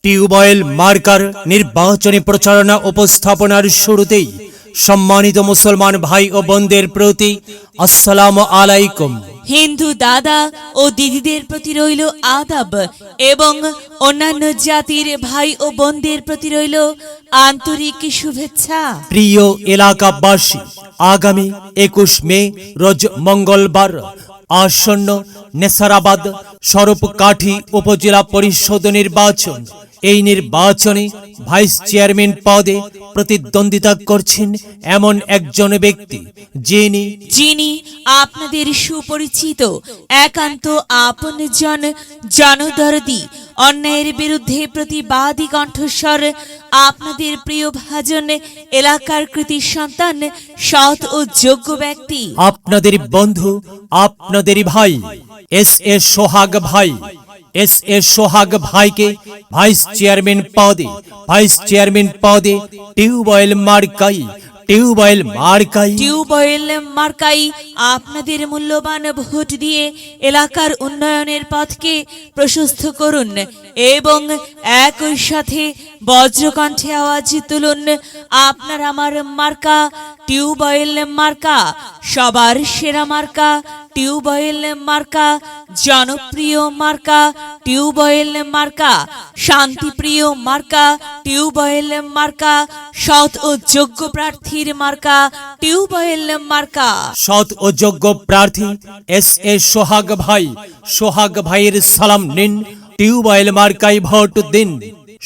Tubewell marker নির্বাচনী প্রচারণা উপস্থাপনার শুরুতেই সম্মানিত মুসলমান ভাই ও বোনদের প্রতি আসসালামু আলাইকুম। হিন্দু দাদা ও দিদিদের প্রতি রইল আদাব এবং অন্যান্য জাতির ভাই ও বোনদের প্রতি রইল আন্তরিক শুভেচ্ছা। প্রিয় এলাকাবাসী, আগামী 21 মে রোজ মঙ্গলবার আসন্ন নেসারাবাদ স্বরূপকাঠি উপজেলা পরিষদ নির্বাচন। এই নির্বাচনে ভাইস চেয়ারম্যান পদে প্রতিদ্বন্দ্বিতা করছেন এমন একজন ব্যক্তি যিনি আপনাদের সুপরিচিত, একান্ত আপনজন, জনদরদি, অন্যায়ের বিরুদ্ধে প্রতিবাদী কণ্ঠস্বর, আপনাদের প্রিয় ভাজন, এলাকার কৃতি সন্তান, সৎ ও যোগ্য ব্যক্তি, আপনাদের বন্ধু, আপনাদেরই ভাই এস সোহাগ ভাই। এস সোহাগ ভাইকে ভাইস চেয়ারম্যান পদে টিউবওয়েল মার্কাই আপনাদের মূল্যবান ভোট দিয়ে এলাকার উন্নয়নের পথকে প্রশস্ত করুন এবং একই সাথে বজ্রকণ্ঠে আওয়াজ তুলুন, আপনার আমার মার্কা টিউবওয়েল মার্কা, সবার সেরা মার্কা টিউবওয়েল মার্কা, জনপ্রিয় মার্কা টিউবওয়েল মার্কা, শান্তিপ্রিয় মার্কা টিউবওয়েল মার্কা, সৎ ও যোগ্য প্রার্থীর মার্কা টিউবওয়েল মার্কা। সৎ ও যোগ্য প্রার্থী এস সোহাগ ভাইয়ের সালাম নিন, টিউবওয়েল মার্কায় ভোট দিন।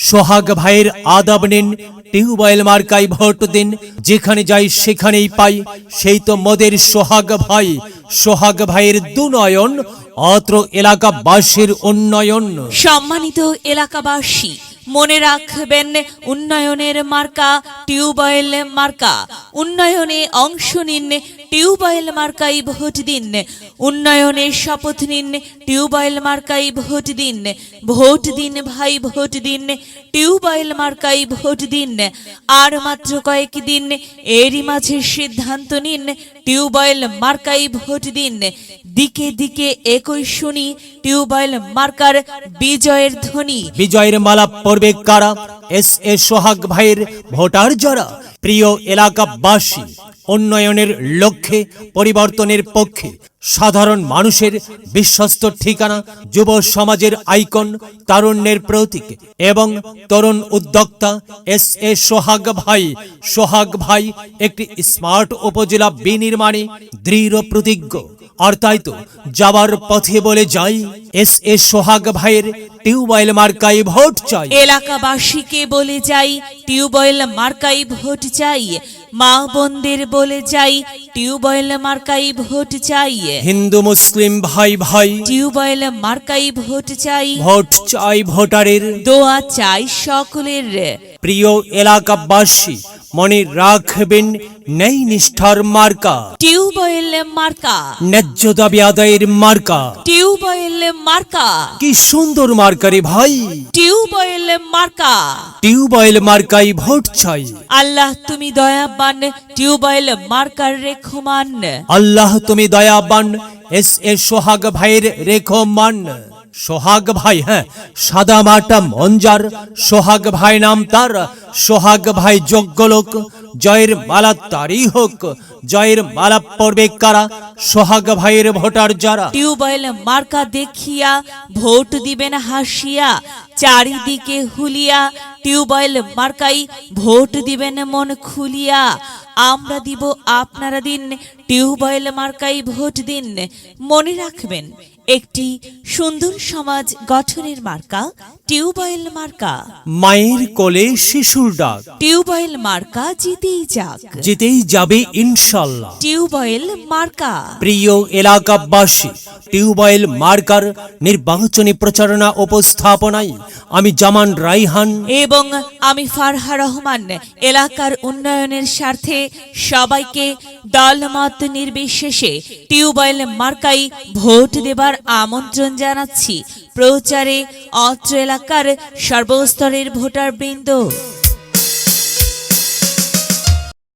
সোহাগ ভাইয়ের আদাব নিন, টিউবওয়েল মার্কায় ভোট দিন। যেখানে যাই সেখানেই পাই, সেই তো মোদের সোহাগ ভাইয়ের দুনয়ন, অত্র এলাকাবাসীর উন্নয়ন। সম্মানিত এলাকাবাসী, মনে রাখবেন, উন্নয়নের মার্কা টিউবওয়েল মার্কা। উন্নয়নে অংশ নিন, টিউবওয়েল মার্কাই ভোট দিন। উন্নয়নের শপথ নিন, টিউবওয়েল মার্কাই ভোট দিন। ভোট দিন ভাই, ভোট দিন, টিউবওয়েল মার্কাই ভোট দিন। আর মাত্র কয়েকদিন, এরই মাঝে সিদ্ধান্ত নিন, টিউবওয়েল মার্কাই ভোট দিন। দিকে দিকে একই শুনি টিউবওয়েল মার্কার বিজয়ের ধ্বনি। বিজয়ের মালা পড়বে কারা? এস সোহাগ ভাইয়ের ভোটার যারা। প্রিয় এলাকাবাসী, উন্নয়নের লক্ষ্যে, পরিবর্তনের পক্ষে, সাধারণ মানুষের বিশ্বস্ত ঠিকানা, যুব সমাজের আইকন, তারুণ্যের প্রতীক এবং তরুণ উদ্যোক্তা এস সোহাগ ভাই একটি স্মার্ট উপজেলা বিনির্মাণে দৃঢ় প্রতিজ্ঞ। আর তাই তো যাবার পথে বলে যাই, এস সোহাগ ভাইয়ের টিউবওয়েল মার্কাই ভোট চাই। এলাকাবাসীকে বলে যাই, টিউবওয়েল মার্কাই ভোট চাই। মা বোনদের বলে যাই, টিউবওয়েল মার্কাই ভোট চাই। হিন্দু মুসলিম ভাই টিউবওয়েল মার্কাই ভোট চাই। ভোট চাই ভোটারের, দোয়া চাই সকলের। প্রিয় এলাকাবাসী, মনে রাখবেন, নেই নিষ্ঠার মার্কা টিউবওয়েল মার্কা, ন্যায্য দাবি আদায়ের মার্কা। টিউবওয়েল মার্কা, কি সুন্দর মার্কা রে ভাই। টিউবওয়েল মার্কা, টিউবওয়েল মার্কাই ভোট চাই। আল্লাহ তুমি দয়াবান, টিউবওয়েল মার্কার রেখমান। আল্লাহ তুমি দয়াবান, এস সোহাগ ভাইয়ের রেখমান। সোহাগ ভাই, হ্যাঁ, সাদা মাটা মঞ্জার সোহাগ ভাই নাম তার। সোহাগ ভাই যোগ্য লোক, জয়ের মালা তারই হোক। জয়ের মালা পড়বে কারা? সোহাগ ভাইয়ের ভোটার যারা। টিউবওয়েল মার্কা দেখিয়া ভোট দিবেন হাসিয়া, চারিদিকে হুলিয়া টিউবওয়েল মার্কাই ভোট দিবেন মন খুলিয়া। আমরা দিব, আপনারা দিন, টিউবওয়েল মার্কাই ভোট দিন। মনে রাখবেন, একটি সুন্দর সমাজ গঠনের মার্কা টিউবওয়েল মার্কা। মায়ের কোলে শিশুর ডাক, টিউবওয়েল মার্কা জিতেই যাবে ইনশাল্লাহ। টিউবওয়েল মার্কা। প্রিয় এলাকাবাসী, টিউবওয়েল মার্কার নির্বাচনী প্রচারণা উপস্থাপনায় আমি জামান রাইহান এবং আমি ফারহা রহমান এলাকার উন্নয়নের স্বার্থে সবাইকে দলমত নির্বিশেষে টিউবওয়েল মার্কাই ভোট দেবার আমন্ত্রণ জানাচ্ছি। প্রচারে অত্র এলাকার সর্বস্তরের ভোটার বৃন্দ।